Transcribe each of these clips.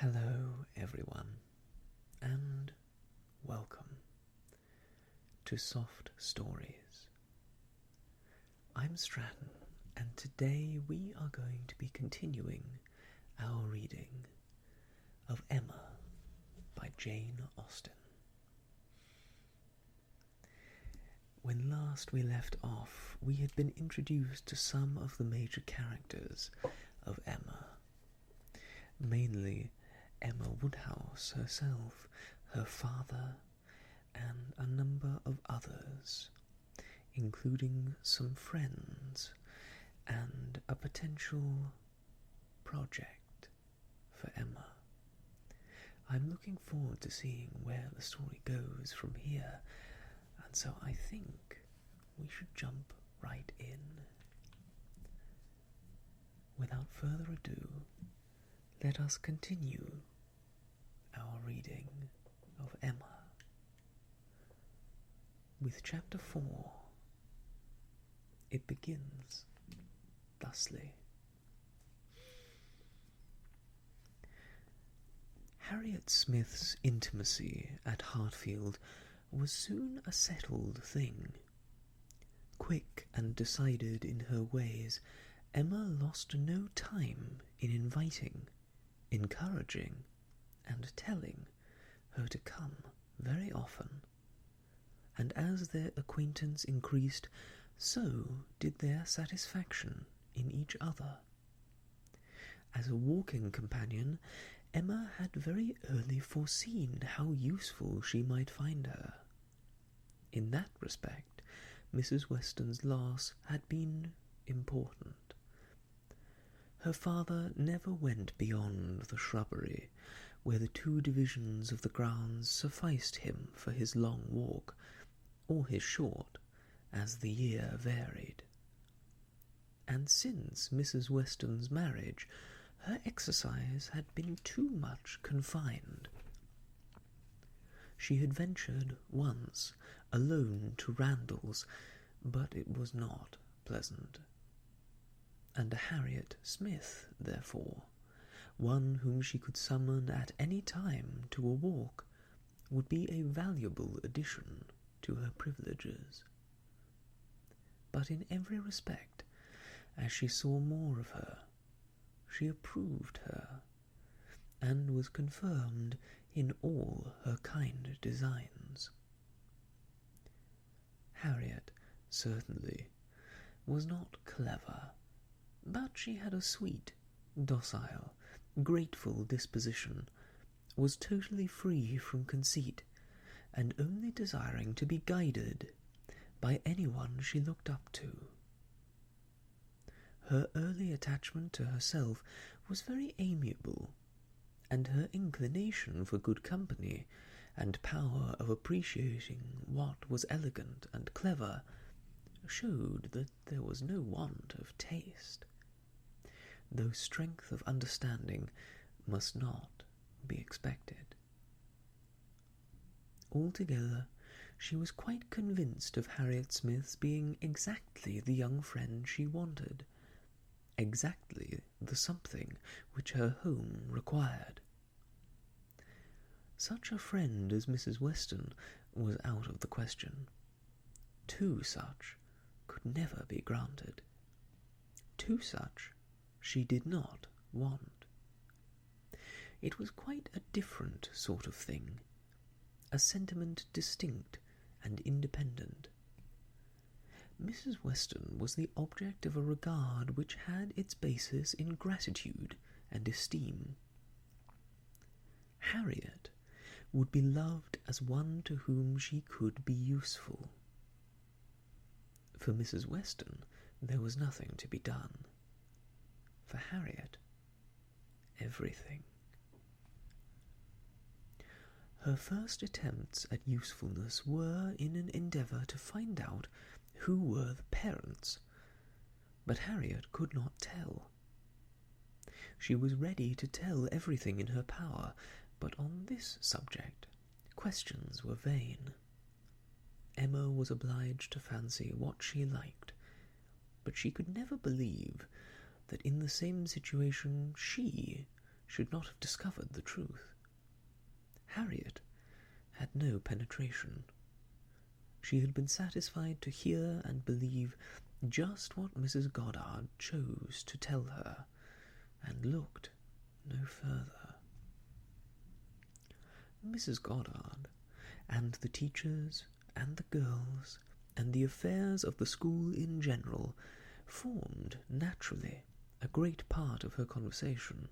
Hello, everyone, and welcome to Soft Stories. I'm Stratton, and today we are going to be continuing our reading of Emma by Jane Austen. When last we left off, we had been introduced to some of the major characters of Emma, mainly Emma Woodhouse herself, her father, and a number of others, including some friends and a potential project for Emma. I'm looking forward to seeing where the story goes from here, and so I think we should jump right in. Without further ado, let us continue our reading of Emma with Chapter 4. It begins thusly. Harriet Smith's intimacy at Hartfield was soon a settled thing. Quick and decided in her ways, Emma lost no time in inviting, encouraging, and telling her to come very often, and as their acquaintance increased, so did their satisfaction in each other. As a walking companion, Emma had very early foreseen how useful she might find her. In that respect, Mrs. Weston's loss had been important. Her father never went beyond the shrubbery, where the 2 divisions of the grounds sufficed him for his long walk, or his short, as the year varied. And since Mrs. Weston's marriage, her exercise had been too much confined. She had ventured once alone to Randalls, but it was not pleasant. And a Harriet Smith, therefore, one whom she could summon at any time to a walk, would be a valuable addition to her privileges. But in every respect, as she saw more of her, she approved her, and was confirmed in all her kind designs. Harriet, certainly, was not clever, but she had a sweet, docile, grateful disposition, was totally free from conceit, and only desiring to be guided by anyone she looked up to. Her early attachment to herself was very amiable, and her inclination for good company and power of appreciating what was elegant and clever showed that there was no want of taste, though strength of understanding must not be expected. Altogether, she was quite convinced of Harriet Smith's being exactly the young friend she wanted, exactly the something which her home required. Such a friend as Mrs. Weston was out of the question. 2 such could never be granted. 2 such she did not want. It was quite a different sort of thing, a sentiment distinct and independent. Mrs. Weston was the object of a regard which had its basis in gratitude and esteem. Harriet would be loved as one to whom she could be useful. For Mrs. Weston there was nothing to be done. For Harriet, everything. Her first attempts at usefulness were in an endeavour to find out who were the parents, but Harriet could not tell. She was ready to tell everything in her power, but on this subject questions were vain. Emma was obliged to fancy what she liked, but she could never believe that in the same situation she should not have discovered the truth. Harriet had no penetration. She had been satisfied to hear and believe just what Mrs. Goddard chose to tell her, and looked no further. Mrs. Goddard, and the teachers, and the girls, and the affairs of the school in general, formed, naturally, a great part of her conversation,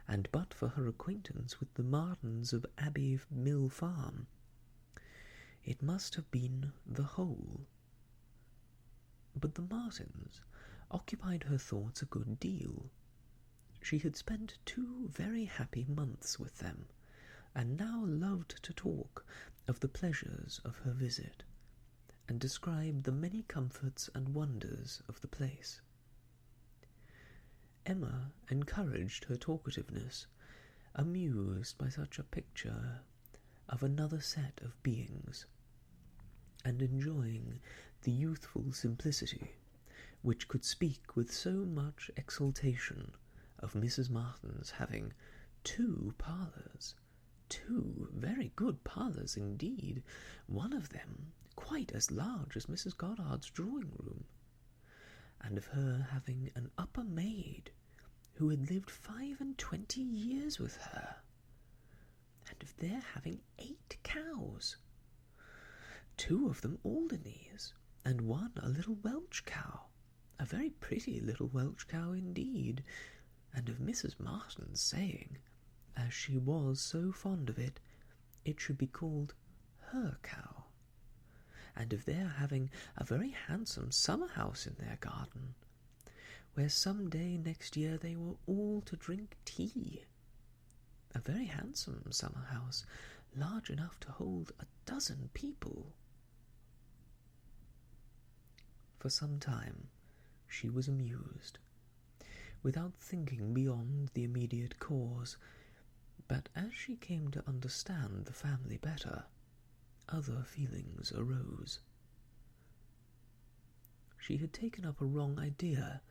and but for her acquaintance with the Martins of Abbey Mill Farm, it must have been the whole. But the Martins occupied her thoughts a good deal. She had spent 2 very happy months with them, and now loved to talk of the pleasures of her visit, and describe the many comforts and wonders of the place. Emma encouraged her talkativeness, amused by such a picture of another set of beings, and enjoying the youthful simplicity which could speak with so much exultation of Mrs. Martin's having 2 parlours, 2 very good parlours indeed, one of them quite as large as Mrs. Goddard's drawing-room, and of her having an upper maid who had lived 25 years with her, and of their having 8 cows, 2 of them Alderneys, and 1 a little Welsh cow, a very pretty little Welsh cow indeed, and of Mrs. Martin saying, as she was so fond of it, it should be called her cow, and of their having a very handsome summer-house in their garden, where some day next year they were all to drink tea. A very handsome summer-house, large enough to hold 12 people. For some time she was amused, without thinking beyond the immediate cause, but as she came to understand the family better, other feelings arose. She had taken up a wrong idea,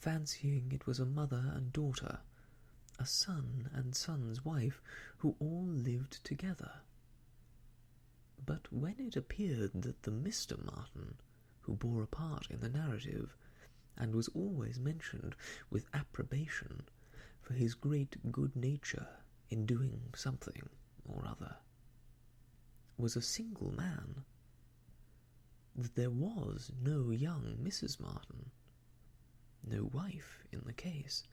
fancying it was a mother and daughter, a son and son's wife, who all lived together. But when it appeared that the Mr. Martin, who bore a part in the narrative, and was always mentioned with approbation for his great good nature in doing something or other, was a single man, that there was no young Mrs. Martin, no wife in the case,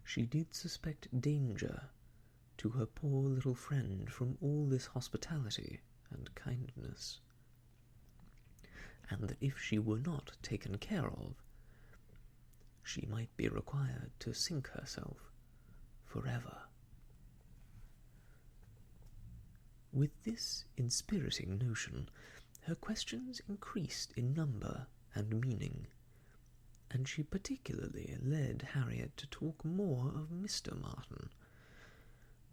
she did suspect danger to her poor little friend from all this hospitality and kindness, and that if she were not taken care of, she might be required to sink herself forever. With this inspiriting notion, her questions increased in number and meaning, and she particularly led Harriet to talk more of Mr. Martin,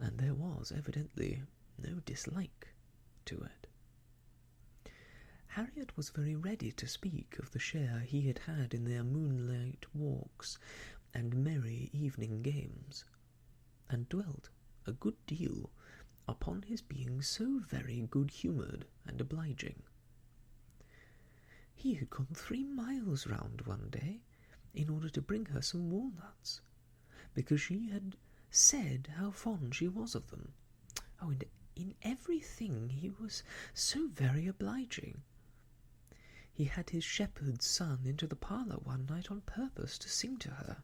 and there was evidently no dislike to it. Harriet was very ready to speak of the share he had had in their moonlight walks and merry evening games, and dwelt a good deal upon his being so very good-humoured and obliging. He had gone 3 miles round one day in order to bring her some walnuts, because she had said how fond she was of them. Oh, and in everything he was so very obliging. He had his shepherd's son into the parlour one night on purpose to sing to her.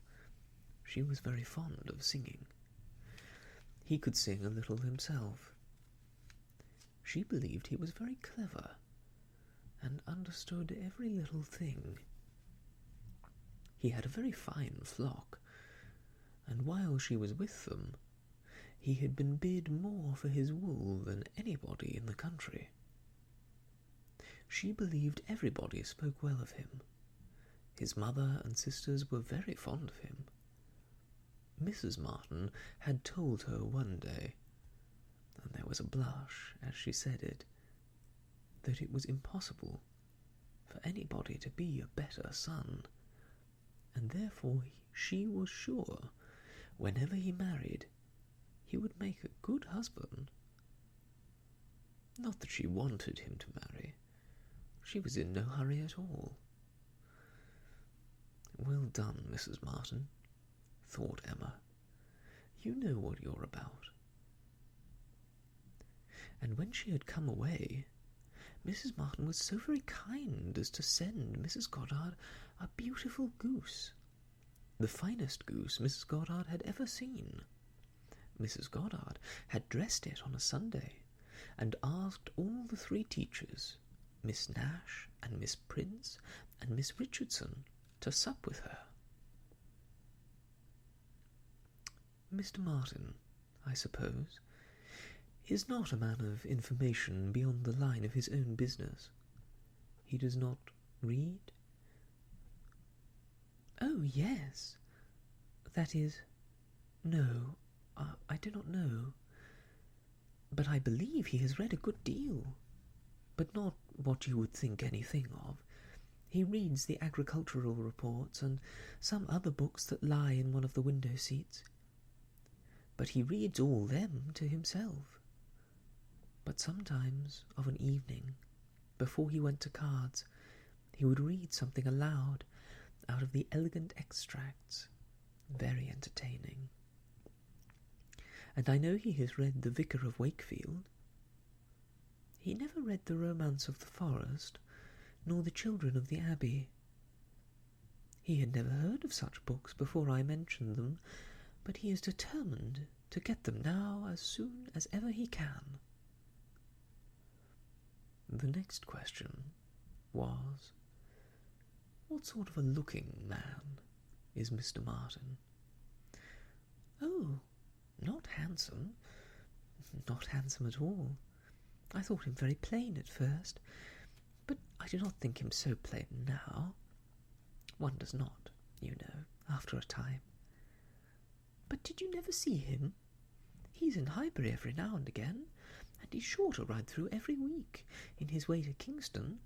She was very fond of singing. He could sing a little himself. She believed he was very clever, and understood every little thing. He had a very fine flock, and while she was with them, he had been bid more for his wool than anybody in the country. She believed everybody spoke well of him. His mother and sisters were very fond of him. Mrs. Martin had told her one day, and there was a blush as she said it, that it was impossible for anybody to be a better son, and therefore she was sure whenever he married, he would make a good husband. Not that she wanted him to marry. She was in no hurry at all. Well done, Mrs. Martin, thought Emma. You know what you're about. And when she had come away, Mrs. Martin was so very kind as to send Mrs. Goddard a beautiful goose, the finest goose Mrs. Goddard had ever seen. Mrs. Goddard had dressed it on a Sunday, and asked all the 3 teachers, Miss Nash and Miss Prince and Miss Richardson, to sup with her. Mr. Martin, I suppose, is not a man of information beyond the line of his own business. He does not read? Oh, yes. That is, no, I do not know. But I believe he has read a good deal, but not what you would think anything of. He reads the agricultural reports and some other books that lie in one of the window seats. But he reads all them to himself. But sometimes, of an evening, before he went to cards, he would read something aloud out of the elegant extracts, very entertaining. And I know he has read The Vicar of Wakefield. He never read The Romance of the Forest, nor The Children of the Abbey. He had never heard of such books before I mentioned them, but he is determined to get them now as soon as ever he can. The next question was, what sort of a looking man is Mr. Martin? Oh, not handsome. Not handsome at all. I thought him very plain at first, but I do not think him so plain now. One does not, you know, after a time. But did you never see him? He's in Highbury every now and again, and he's sure to ride through every week in his way to Kingston.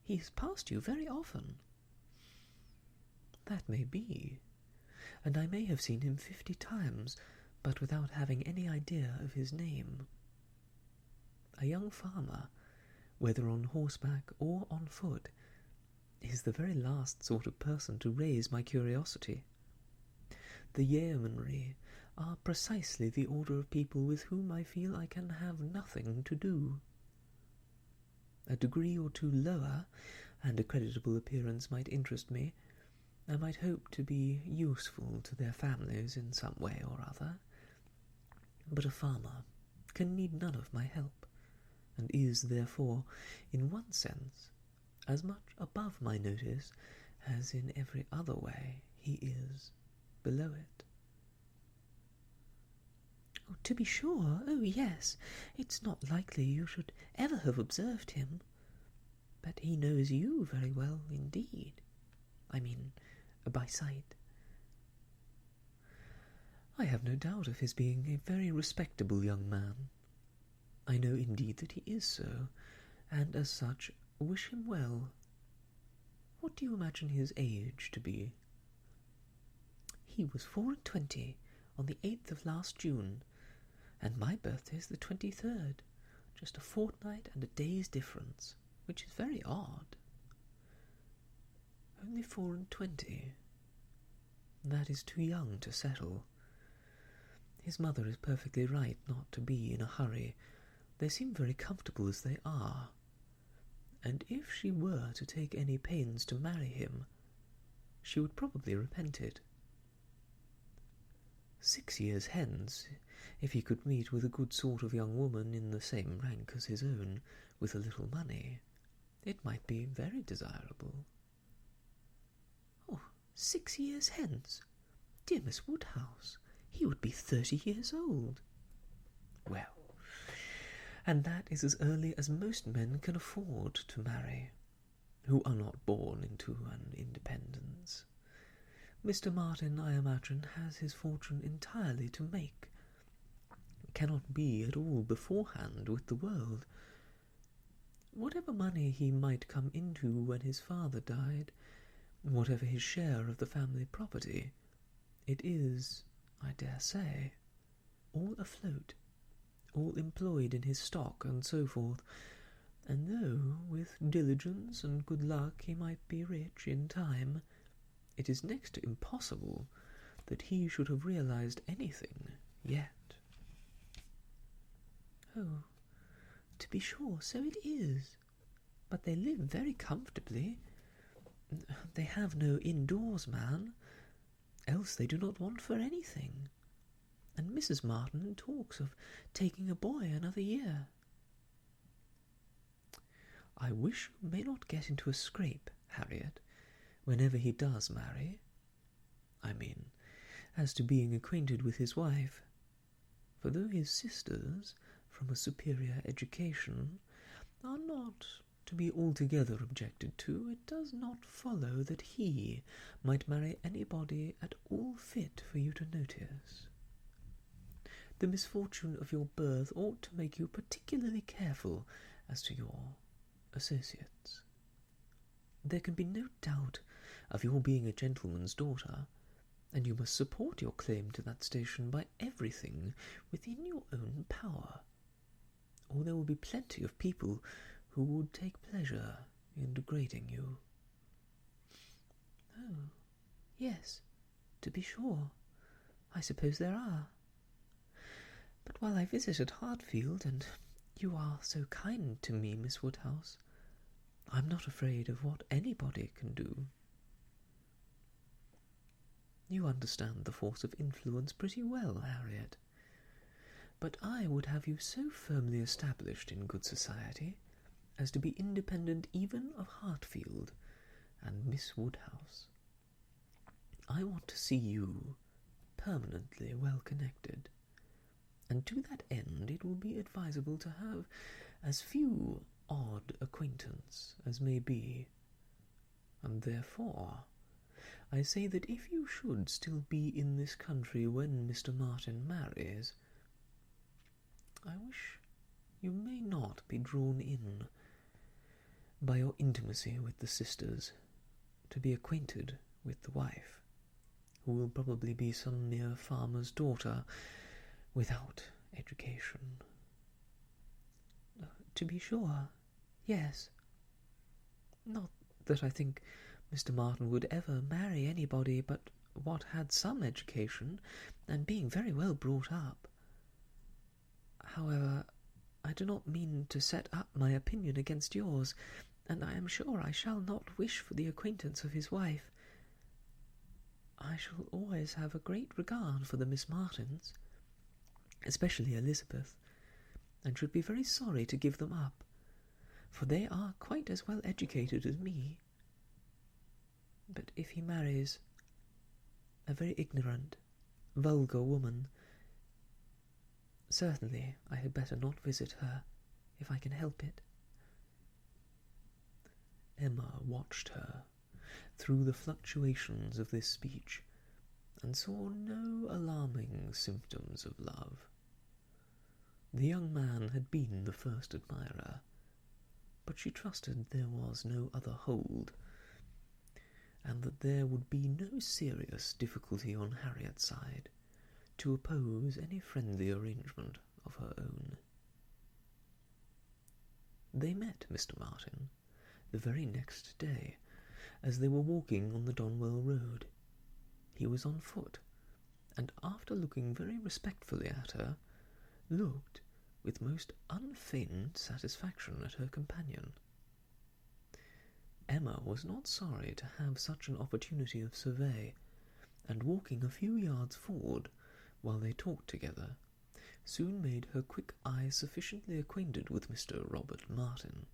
He has passed you very often. That may be, and I may have seen him 50 times, but without having any idea of his name. A young farmer, whether on horseback or on foot, is the very last sort of person to raise my curiosity. The yeomanry are precisely the order of people with whom I feel I can have nothing to do. A degree or two lower, and a creditable appearance might interest me. I might hope to be useful to their families in some way or other. But a farmer can need none of my help, and is, therefore, in one sense, as much above my notice as in every other way he is below it. Oh, to be sure, oh yes, it's not likely you should ever have observed him. But he knows you very well indeed. I mean, by sight. I have no doubt of his being a very respectable young man. I know indeed that he is so, and as such wish him well. What do you imagine his age to be? He was 24 on the 8th of last June, and my birthday is the 23rd, just a fortnight and a day's difference, which is very odd. Only 24. That is too young to settle. His mother is perfectly right not to be in a hurry. They seem very comfortable as they are, and if she were to take any pains to marry him, she would probably repent it. 6 years hence, if he could meet with a good sort of young woman in the same rank as his own, with a little money, it might be very desirable. Oh, 6 years hence? Dear Miss Woodhouse, he would be 30 years old. Well, and that is as early as most men can afford to marry, who are not born into an independence. Mr. Martin, I imagine, has his fortune entirely to make, cannot be at all beforehand with the world. Whatever money he might come into when his father died, whatever his share of the family property, it is, I dare say, all afloat, all employed in his stock, and so forth, and though with diligence and good luck he might be rich in time, it is next to impossible that he should have realized anything yet. Oh, to be sure, so it is. But they live very comfortably. They have no indoors man, else they do not want for anything. And Mrs. Martin talks of taking a boy another year. I wish you may not get into a scrape, Harriet, whenever he does marry. I mean, as to being acquainted with his wife. For though his sisters, from a superior education, are not to be altogether objected to, it does not follow that he might marry anybody at all fit for you to notice. The misfortune of your birth ought to make you particularly careful as to your associates. There can be no doubt of your being a gentleman's daughter, and you must support your claim to that station by everything within your own power, or there will be plenty of people who would take pleasure in degrading you. Oh, yes, to be sure, I suppose there are. But while I visit at Hartfield, and you are so kind to me, Miss Woodhouse, I'm not afraid of what anybody can do. You understand the force of influence pretty well, Harriet. But I would have you so firmly established in good society as to be independent even of Hartfield and Miss Woodhouse. I want to see you permanently well connected, and to that end it will be advisable to have as few odd acquaintance as may be, and therefore I say that if you should still be in this country when Mr. Martin marries, I wish you may not be drawn in by your intimacy with the sisters to be acquainted with the wife, who will probably be some mere farmer's daughter without education. To be sure, yes. Not that I think Mr. Martin would ever marry anybody but what had some education, and being very well brought up. However, I do not mean to set up my opinion against yours, and I am sure I shall not wish for the acquaintance of his wife. I shall always have a great regard for the Miss Martins, especially Elizabeth, and should be very sorry to give them up, for they are quite as well educated as me. But if he marries a very ignorant, vulgar woman, certainly I had better not visit her, if I can help it. Emma watched her through the fluctuations of this speech, and saw no alarming symptoms of love. The young man had been the first admirer, but she trusted there was no other hold, and that there would be no serious difficulty on Harriet's side to oppose any friendly arrangement of her own. They met Mr. Martin the very next day, as they were walking on the Donwell Road. He was on foot, and after looking very respectfully at her, looked with most unfeigned satisfaction at her companion. Emma was not sorry to have such an opportunity of survey, and walking a few yards forward while they talked together, soon made her quick eye sufficiently acquainted with Mr. Robert Martin.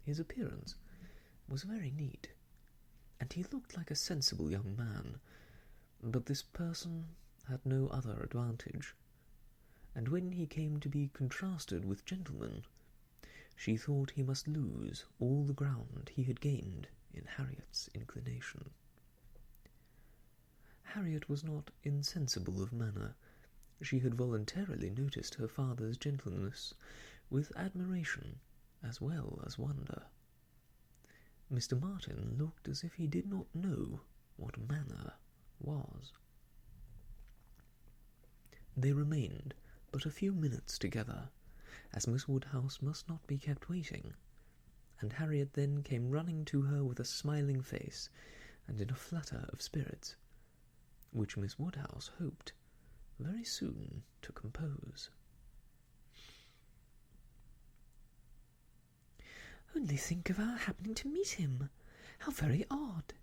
His appearance was very neat, and he looked like a sensible young man, but this person had no other advantage, and when he came to be contrasted with gentlemen, she thought he must lose all the ground he had gained in Harriet's inclination. Harriet was not insensible of manner. She had voluntarily noticed her father's gentleness with admiration as well as wonder. Mr. Martin looked as if he did not know what manner was. They remained but a few minutes together, as Miss Woodhouse must not be kept waiting, and Harriet then came running to her with a smiling face and in a flutter of spirits, which Miss Woodhouse hoped very soon to compose. "Only think of our happening to meet him! How very odd!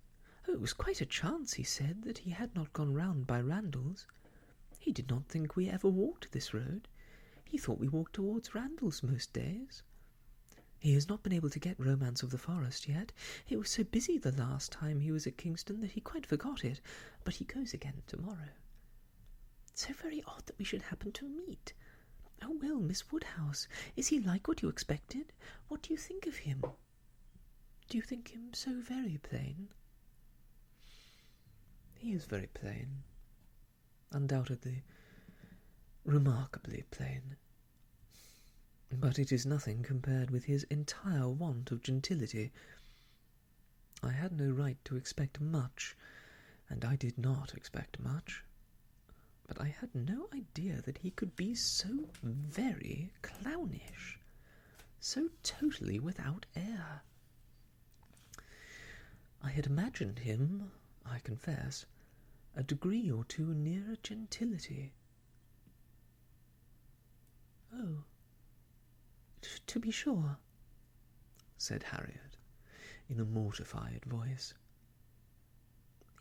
Oh, it was quite a chance, he said, that he had not gone round by Randalls. He did not think we ever walked this road. He thought we walked towards Randalls most days. He has not been able to get Romance of the Forest yet. It was so busy the last time he was at Kingston that he quite forgot it, but he goes again tomorrow. So very odd that we should happen to meet. Oh, well, Miss Woodhouse, is he like what you expected? What do you think of him? Do you think him so very plain?" "He is very plain. Undoubtedly remarkably plain. But it is nothing compared with his entire want of gentility. I had no right to expect much, and I did not expect much. But I had no idea that he could be so very clownish, so totally without air. I had imagined him, I confess, a degree or two nearer gentility." "Oh, to be sure," said Harriet, in a mortified voice.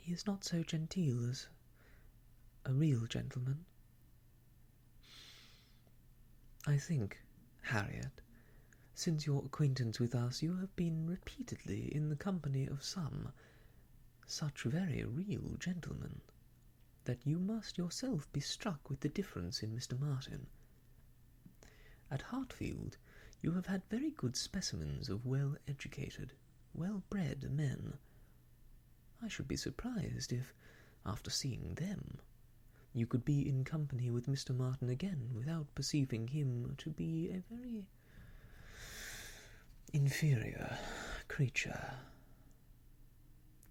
"He is not so genteel as a real gentleman. I think, Harriet, since your acquaintance with us, you have been repeatedly in the company of some such very real gentlemen, that you must yourself be struck with the difference in Mr. Martin. At Hartfield you have had very good specimens of well-educated, well-bred men. I should be surprised if, after seeing them, you could be in company with Mr. Martin again without perceiving him to be a very inferior creature,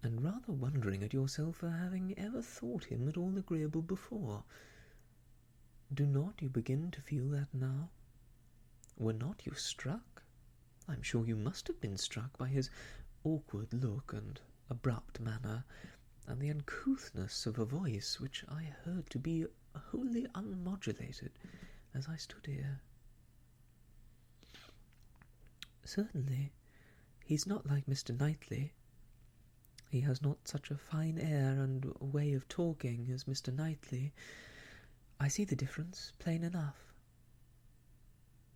and rather wondering at yourself for having ever thought him at all agreeable before. Do not you begin to feel that now? Were not you struck? I am sure you must have been struck by his awkward look and abrupt manner, and the uncouthness of a voice which I heard to be wholly unmodulated as I stood here. Certainly, he's not like Mr. Knightley. He has not such a fine air and way of talking as Mr. Knightley. I see the difference plain enough.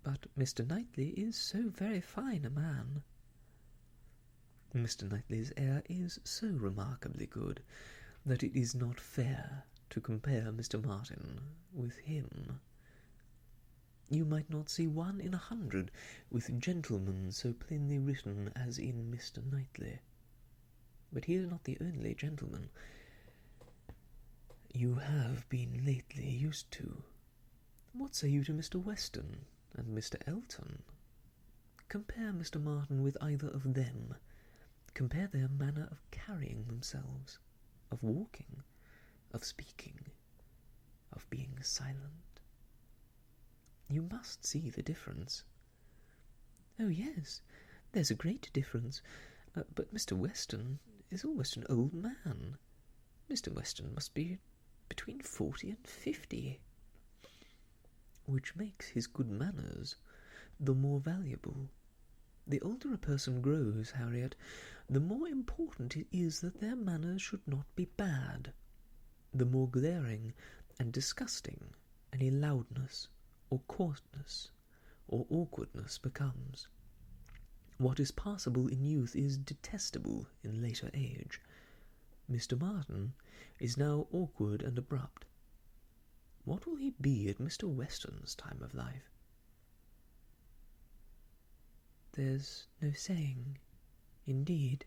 But Mr. Knightley is so very fine a man. Mr. Knightley's air is so remarkably good that it is not fair to compare Mr. Martin with him. You might not see one in 100 with gentlemen so plainly written as in Mr. Knightley. But he is not the only gentleman you have been lately used to. What say you to Mr. Weston and Mr. Elton? Compare Mr. Martin with either of them. Compare their manner of carrying themselves, of walking, of speaking, of being silent. You must see the difference." "Oh, yes, there's a great difference. But Mr. Weston is almost an old man. Mr. Weston must be between 40 and 50. Which makes his good manners the more valuable. The older a person grows, Harriet, the more important it is that their manners should not be bad, the more glaring and disgusting any loudness or coarseness or awkwardness becomes. What is passable in youth is detestable in later age. Mr. Martin is now awkward and abrupt. What will he be at Mr. Weston's time of life?" "There's no saying, indeed,"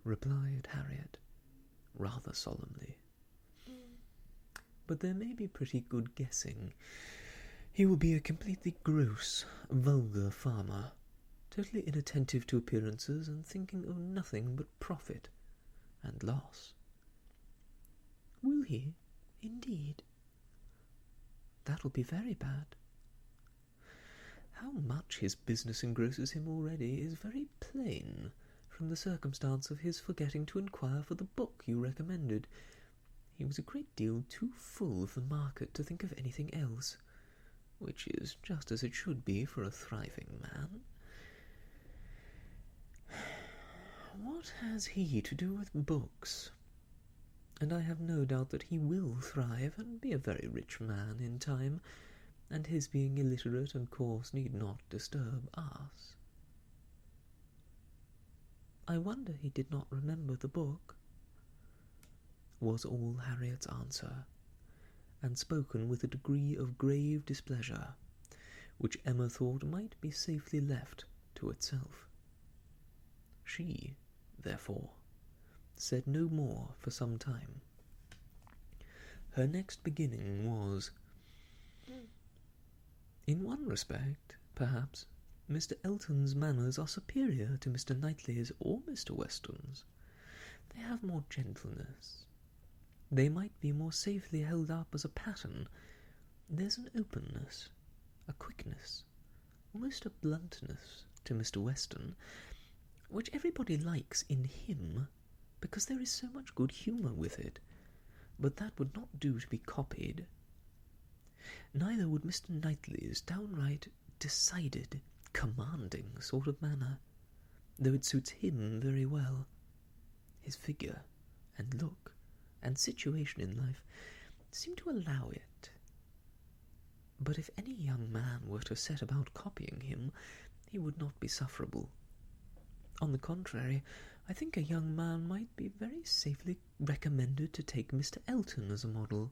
replied Harriet, rather solemnly. "But there may be pretty good guessing. He will be a completely gross, vulgar farmer, totally inattentive to appearances and thinking of nothing but profit and loss." "Will he, indeed?" will be very bad. How much his business engrosses him already is very plain from the circumstance of his forgetting to inquire for the book you recommended. He was a great deal too full of the market to think of anything else, which is just as it should be for a thriving man. What has he to do with books? And I have no doubt that he will thrive and be a very rich man in time, and his being illiterate and coarse need not disturb us. I wonder he did not remember the book, was all Harriet's answer, and spoken with a degree of grave displeasure, which Emma thought might be safely left to itself. She, therefore, said no more for some time. Her next beginning was, in one respect, perhaps, Mr. Elton's manners are superior to Mr. Knightley's or Mr. Weston's. They have more gentleness. They might be more safely held up as a pattern. There's an openness, a quickness, almost a bluntness to Mr. Weston, which everybody likes in him, because there is so much good humour with it, but that would not do to be copied. Neither would Mr. Knightley's downright decided, commanding sort of manner, though it suits him very well. His figure, and look, and situation in life seem to allow it. But if any young man were to set about copying him, he would not be sufferable. On the contrary, I think a young man might be very safely recommended to take Mr. Elton as a model.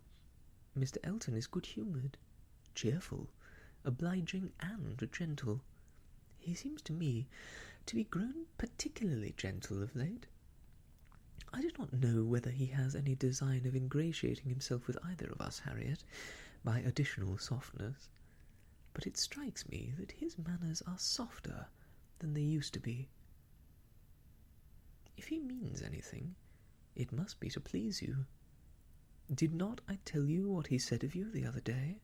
Mr. Elton is good-humoured, cheerful, obliging, and gentle. He seems to me to be grown particularly gentle of late. I do not know whether he has any design of ingratiating himself with either of us, Harriet, by additional softness, but it strikes me that his manners are softer than they used to be. If he means anything, it must be to please you. Did not I tell you what he said of you the other day?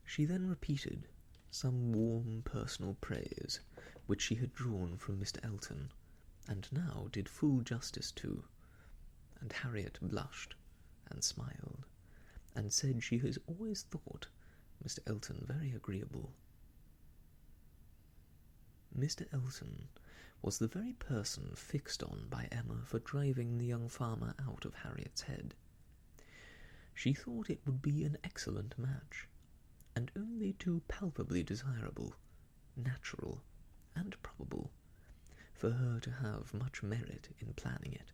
She then repeated some warm personal praise which she had drawn from Mr. Elton, and now did full justice to, and Harriet blushed and smiled, and said she has always thought Mr. Elton very agreeable. Mr. Elton was the very person fixed on by Emma for driving the young farmer out of Harriet's head. She thought it would be an excellent match, and only too palpably desirable, natural, and probable, for her to have much merit in planning it.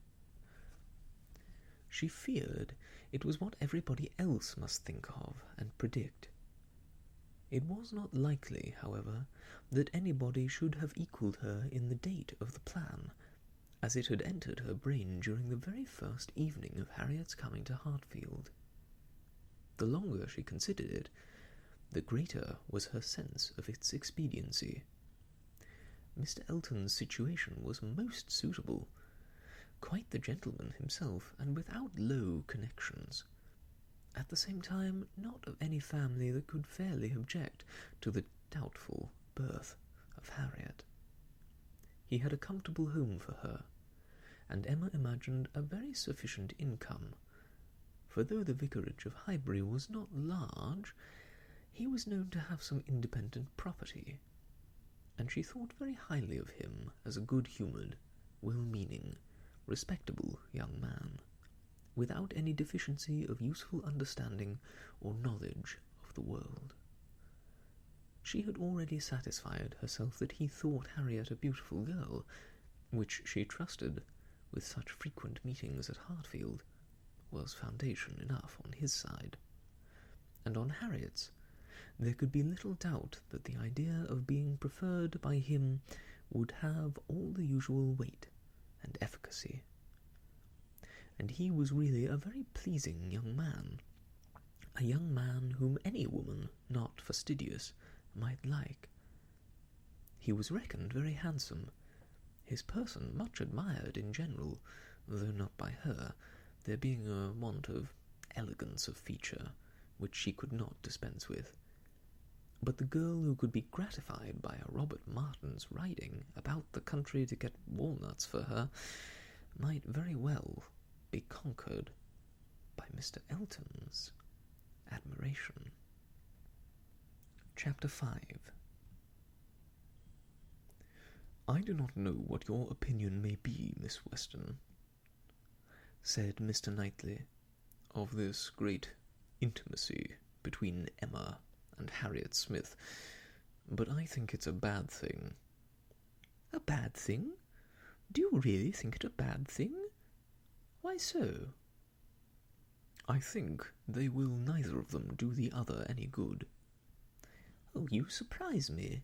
She feared it was what everybody else must think of and predict. It was not likely, however, that anybody should have equalled her in the date of the plan, as it had entered her brain during the very first evening of Harriet's coming to Hartfield. The longer she considered it, the greater was her sense of its expediency. Mr. Elton's situation was most suitable, quite the gentleman himself, and without low connections. At the same time, not of any family that could fairly object to the doubtful birth of Harriet. He had a comfortable home for her, and Emma imagined a very sufficient income, for though the vicarage of Highbury was not large, he was known to have some independent property, and she thought very highly of him as a good-humoured, well-meaning, respectable young man, without any deficiency of useful understanding or knowledge of the world. She had already satisfied herself that he thought Harriet a beautiful girl, which she trusted, with such frequent meetings at Hartfield, was foundation enough on his side. And on Harriet's, there could be little doubt that the idea of being preferred by him would have all the usual weight and efficacy. And he was really a very pleasing young man, a young man whom any woman not fastidious might like. He was reckoned very handsome, his person much admired in general, though not by her, there being a want of elegance of feature which she could not dispense with. But the girl who could be gratified by a Robert Martin's riding about the country to get walnuts for her might very well be conquered by Mr. Elton's admiration. Chapter 5. "I do not know what your opinion may be, Miss Weston," said Mr. Knightley, "of this great intimacy between Emma and Harriet Smith, but I think it's a bad thing." "A bad thing? Do you really think it a bad thing? Why so?" "I think they will neither of them do the other any good." "Oh, you surprise me.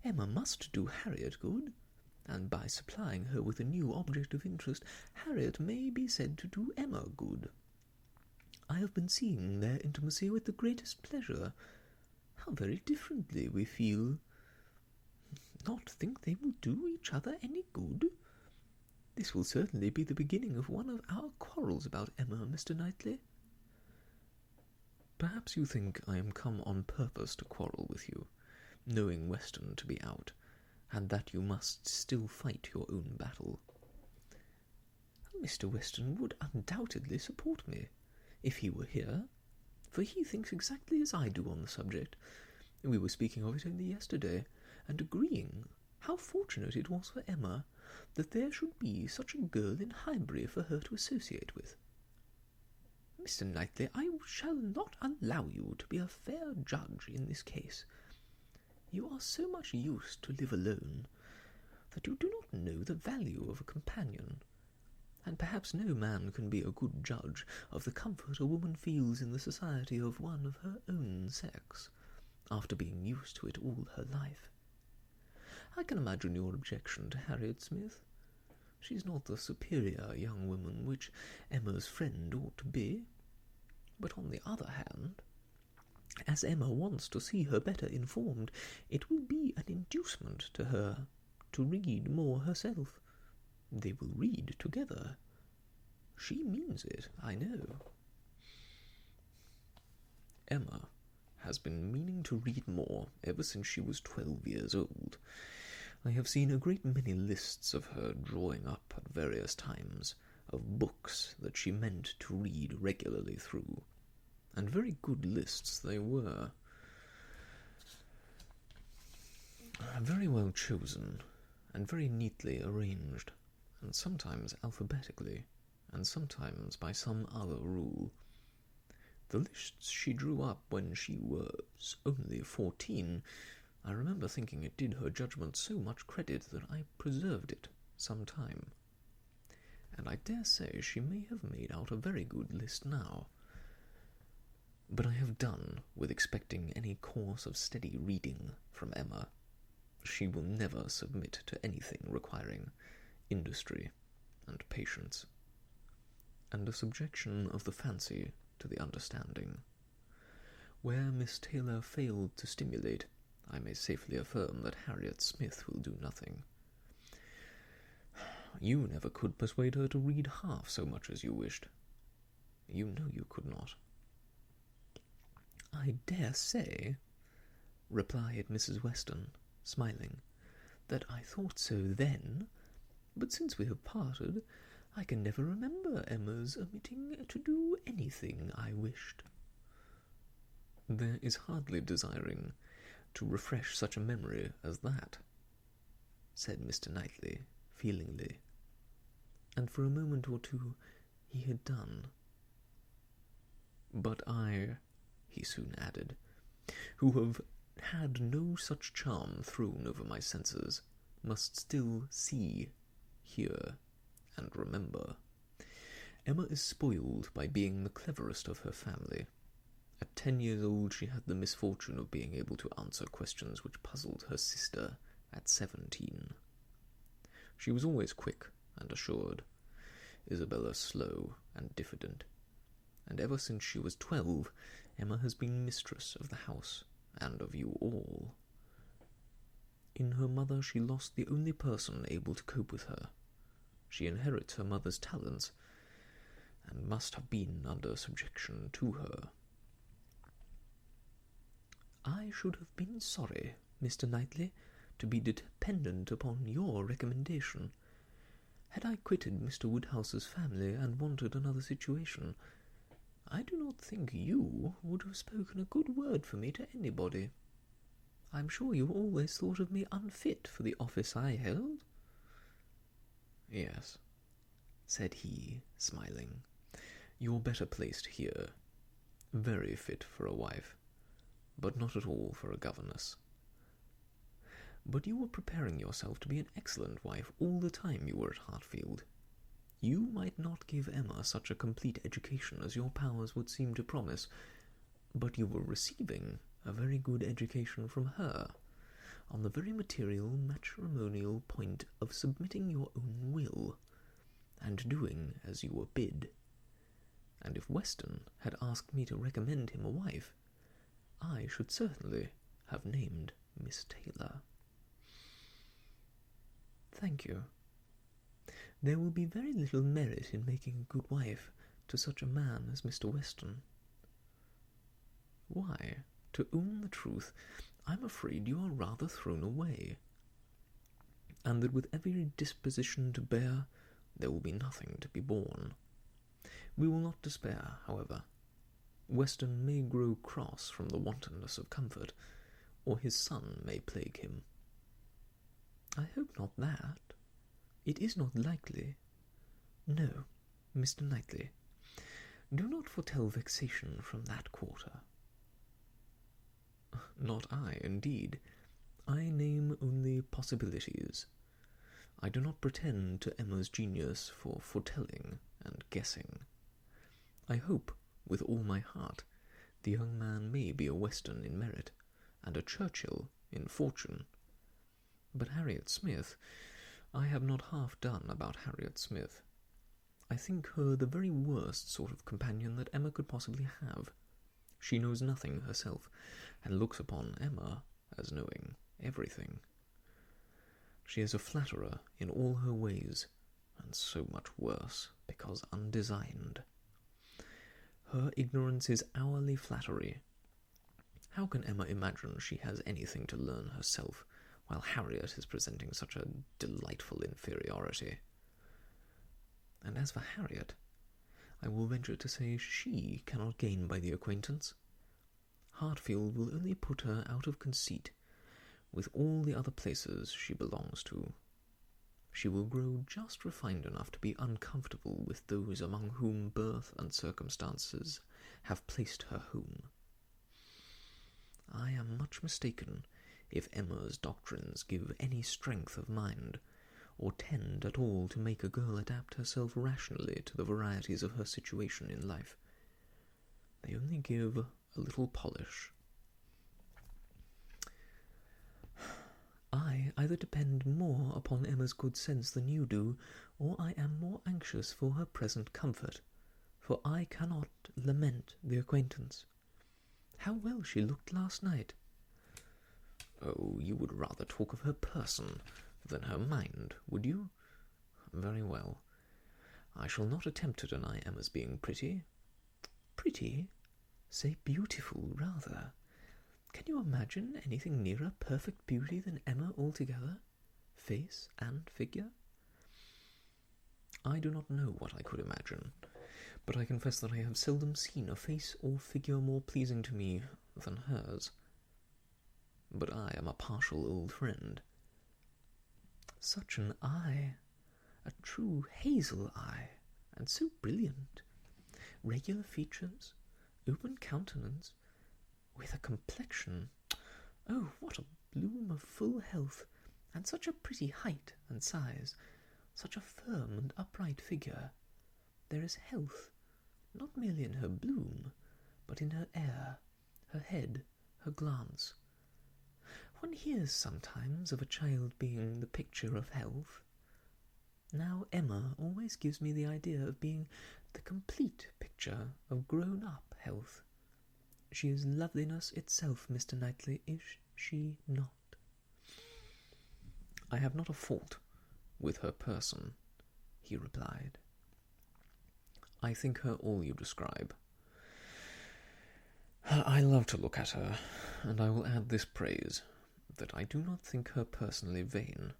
Emma must do Harriet good, and by supplying her with a new object of interest, Harriet may be said to do Emma good. I have been seeing their intimacy with the greatest pleasure. How very differently we feel. Not think they will do each other any good? This will certainly be the beginning of one of our quarrels about Emma, Mr. Knightley." "Perhaps you think I am come on purpose to quarrel with you, knowing Weston to be out, and that you must still fight your own battle." "Mr. Weston would undoubtedly support me, if he were here, for he thinks exactly as I do on the subject. We were speaking of it only yesterday, and agreeing how fortunate it was for Emma that there should be such a girl in Highbury for her to associate with." "Mr. Knightley, I shall not allow you to be a fair judge in this case. You are so much used to live alone that you do not know the value of a companion, and perhaps no man can be a good judge of the comfort a woman feels in the society of one of her own sex, after being used to it all her life. I can imagine your objection to Harriet Smith. She is not the superior young woman which Emma's friend ought to be. But on the other hand, as Emma wants to see her better informed, it will be an inducement to her to read more herself. They will read together. She means it, I know." "Emma has been meaning to read more ever since she was 12 years old. I have seen a great many lists of her drawing up at various times of books that she meant to read regularly through, and very good lists they were. Very well chosen, and very neatly arranged, and sometimes alphabetically, and sometimes by some other rule. The lists she drew up when she was only 14, I remember thinking it did her judgment so much credit that I preserved it some time. And I dare say she may have made out a very good list now. But I have done with expecting any course of steady reading from Emma. She will never submit to anything requiring industry and patience, and a subjection of the fancy to the understanding. Where Miss Taylor failed to stimulate, I may safely affirm that Harriet Smith will do nothing. You never could persuade her to read half so much as you wished. You know you could not." "I dare say," replied Mrs. Weston, smiling, "that I thought so then, but since we have parted, I can never remember Emma's omitting to do anything I wished." "There is hardly desiring to refresh such a memory as that," said Mr. Knightley, feelingly, and for a moment or two he had done. "But I," he soon added, "who have had no such charm thrown over my senses, must still see, hear, and remember. Emma is spoiled by being the cleverest of her family. At 10 years old she had the misfortune of being able to answer questions which puzzled her sister at 17. She was always quick and assured, Isabella slow and diffident, and ever since she was 12, Emma has been mistress of the house and of you all. In her mother she lost the only person able to cope with her. She inherits her mother's talents, and must have been under subjection to her. I should have been sorry, Mr. Knightley, to be dependent upon your recommendation. Had I quitted Mr. Woodhouse's family and wanted another situation, I do not think you would have spoken a good word for me to anybody. I'm sure you always thought of me unfit for the office I held." "Yes," said he, smiling. "You're better placed here. Very fit for a wife, but not at all for a governess. But you were preparing yourself to be an excellent wife all the time you were at Hartfield. You might not give Emma such a complete education as your powers would seem to promise, but you were receiving a very good education from her, on the very material matrimonial point of submitting your own will, and doing as you were bid. And if Weston had asked me to recommend him a wife, I should certainly have named Miss Taylor." "Thank you. There will be very little merit in making a good wife to such a man as Mr. Weston." "Why, to own the truth, I'm afraid you are rather thrown away, and that with every disposition to bear, there will be nothing to be borne. We will not despair, however. Weston may grow cross from the wantonness of comfort, or his son may plague him." "I hope not that. It is not likely. No, Mr. Knightley, do not foretell vexation from that quarter." "Not I, indeed. I name only possibilities. I do not pretend to Emma's genius for foretelling and guessing. I hope, with all my heart, the young man may be a Weston in merit, and a Churchill in fortune. But Harriet Smith, I have not half done about Harriet Smith. I think her the very worst sort of companion that Emma could possibly have. She knows nothing herself, and looks upon Emma as knowing everything. She is a flatterer in all her ways, and so much worse because undesigned. Her ignorance is hourly flattery. How can Emma imagine she has anything to learn herself, while Harriet is presenting such a delightful inferiority? And as for Harriet, I will venture to say she cannot gain by the acquaintance. Hartfield will only put her out of conceit with all the other places she belongs to. She will grow just refined enough to be uncomfortable with those among whom birth and circumstances have placed her home. I am much mistaken if Emma's doctrines give any strength of mind, or tend at all to make a girl adapt herself rationally to the varieties of her situation in life. They only give a little polish. I either depend more upon Emma's good sense than you do, or I am more anxious for her present comfort, for I cannot lament the acquaintance. How well she looked last night!" "Oh, you would rather talk of her person than her mind, would you? Very well. I shall not attempt to deny Emma's being pretty." "Pretty? Say beautiful, rather. Can you imagine anything nearer perfect beauty than Emma altogether? Face and figure?" "I do not know what I could imagine, but I confess that I have seldom seen a face or figure more pleasing to me than hers. But I am a partial old friend." "Such an eye! A true hazel eye, and so brilliant. Regular features, open countenance, with a complexion, oh, what a bloom of full health, and such a pretty height and size, such a firm and upright figure. There is health, not merely in her bloom, but in her air, her head, her glance. One hears sometimes of a child being the picture of health. Now Emma always gives me the idea of being the complete picture of grown-up health. She is loveliness itself, Mr. Knightley, is she not?" "I have not a fault with her person," he replied. "I think her all you describe. I love to look at her, and I will add this praise, that I do not think her personally vain.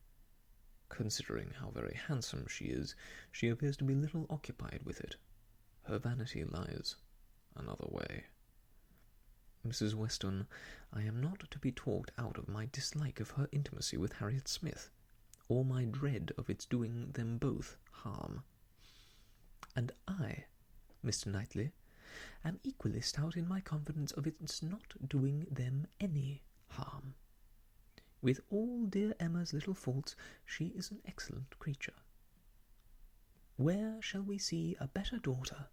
Considering how very handsome she is, she appears to be little occupied with it. Her vanity lies another way. Mrs. Weston, I am not to be talked out of my dislike of her intimacy with Harriet Smith, or my dread of its doing them both harm. And I, Mr. Knightley, am equally stout in my confidence of its not doing them any harm. With all dear Emma's little faults, she is an excellent creature. Where shall we see a better daughter,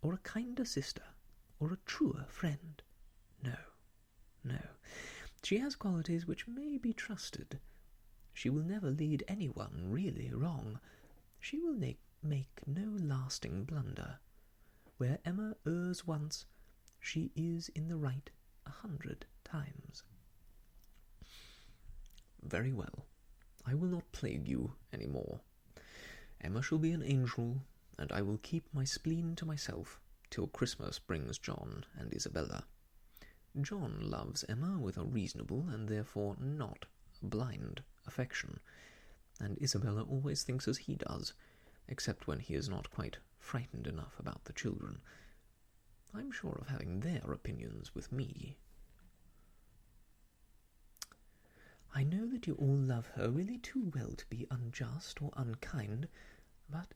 or a kinder sister, or a truer friend? No, no. She has qualities which may be trusted. She will never lead anyone really wrong. She will make no lasting blunder. Where Emma errs once, she is in the right 100 times. Very well. I will not plague you any more. Emma shall be an angel, and I will keep my spleen to myself till Christmas brings John and Isabella. John loves Emma with a reasonable and therefore not blind affection, and Isabella always thinks as he does, except when he is not quite frightened enough about the children. I'm sure of having their opinions with me. I know that you all love her really too well to be unjust or unkind, but,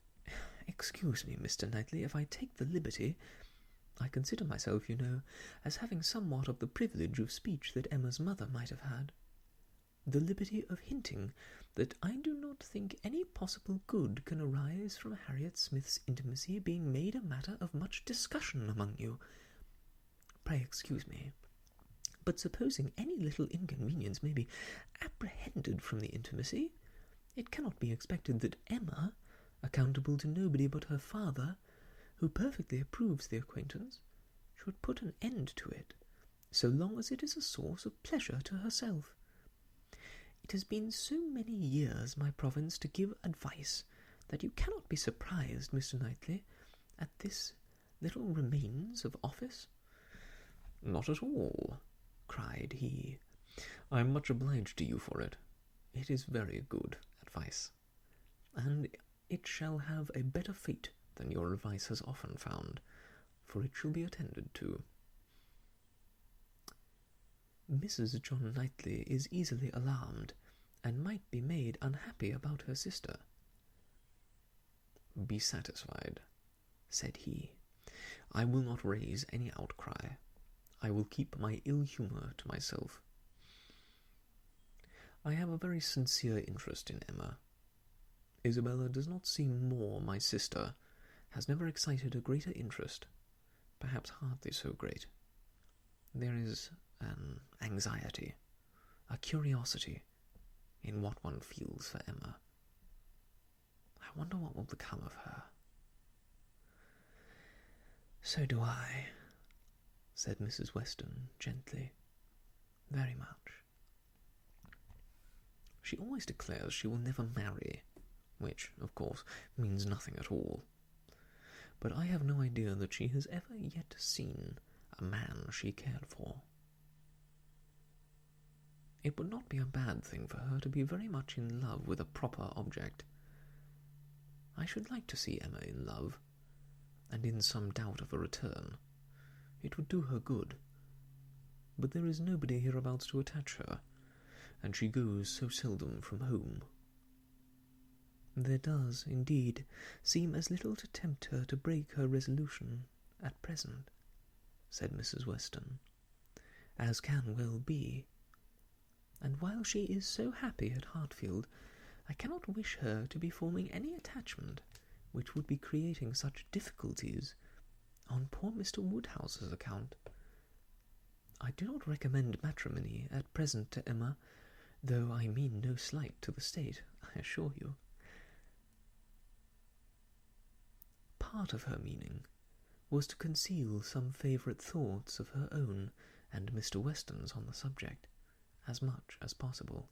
excuse me, Mr. Knightley, if I take the liberty, I consider myself, you know, as having somewhat of the privilege of speech that Emma's mother might have had. The liberty of hinting that I do not think any possible good can arise from Harriet Smith's intimacy being made a matter of much discussion among you. Pray excuse me. But supposing any little inconvenience may be apprehended from the intimacy, it cannot be expected that Emma, accountable to nobody but her father, who perfectly approves the acquaintance, should put an end to it, so long as it is a source of pleasure to herself. It has been so many years my province to give advice, that you cannot be surprised, Mr. Knightley, at this little remains of office. Not at all, cried he. I am much obliged to you for it. It is very good advice, and it shall have a better fate than your advice has often found, for it shall be attended to. Mrs. John Knightley is easily alarmed, and might be made unhappy about her sister. Be satisfied, said he. I will not raise any outcry. I will keep my ill humour to myself. I have a very sincere interest in Emma. Isabella does not seem more my sister, has never excited a greater interest, perhaps hardly so great. There is an anxiety, a curiosity in what one feels for Emma. I wonder what will become of her. So do I, said Mrs. Weston gently. Very much. She always declares she will never marry, which, of course, means nothing at all. But I have no idea that she has ever yet seen a man she cared for. It would not be a bad thing for her to be very much in love with a proper object. I should like to see Emma in love, and in some doubt of a return. It would do her good. But there is nobody hereabouts to attach her, and she goes so seldom from home. There does, indeed, seem as little to tempt her to break her resolution at present, said Mrs. Weston, as can well be. And while she is so happy at Hartfield, I cannot wish her to be forming any attachment which would be creating such difficulties on poor Mr. Woodhouse's account. I do not recommend matrimony at present to Emma, though I mean no slight to the state, I assure you. Part of her meaning was to conceal some favourite thoughts of her own and Mr. Weston's on the subject, as much as possible.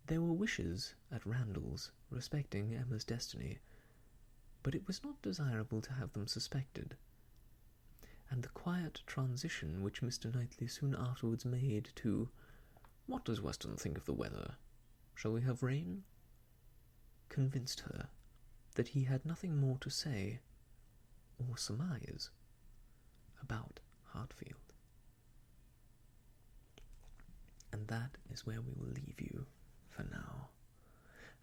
There were wishes at Randalls respecting Emma's destiny, but it was not desirable to have them suspected, and the quiet transition which Mr. Knightley soon afterwards made to, "What does Weston think of the weather? Shall we have rain?" convinced her that he had nothing more to say or surmise about Hartfield. And that is where we will leave you for now.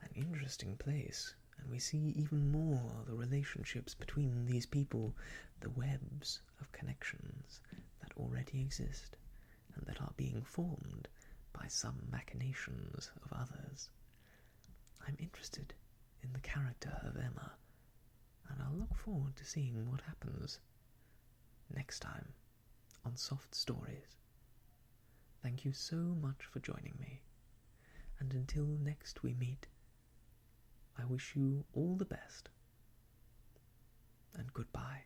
An interesting place, and we see even more the relationships between these people, the webs of connections that already exist and that are being formed by some machinations of others. I'm interested in the character of Emma, and I'll look forward to seeing what happens next time on Soft Stories. Thank you so much for joining me, and until next we meet, I wish you all the best, and goodbye.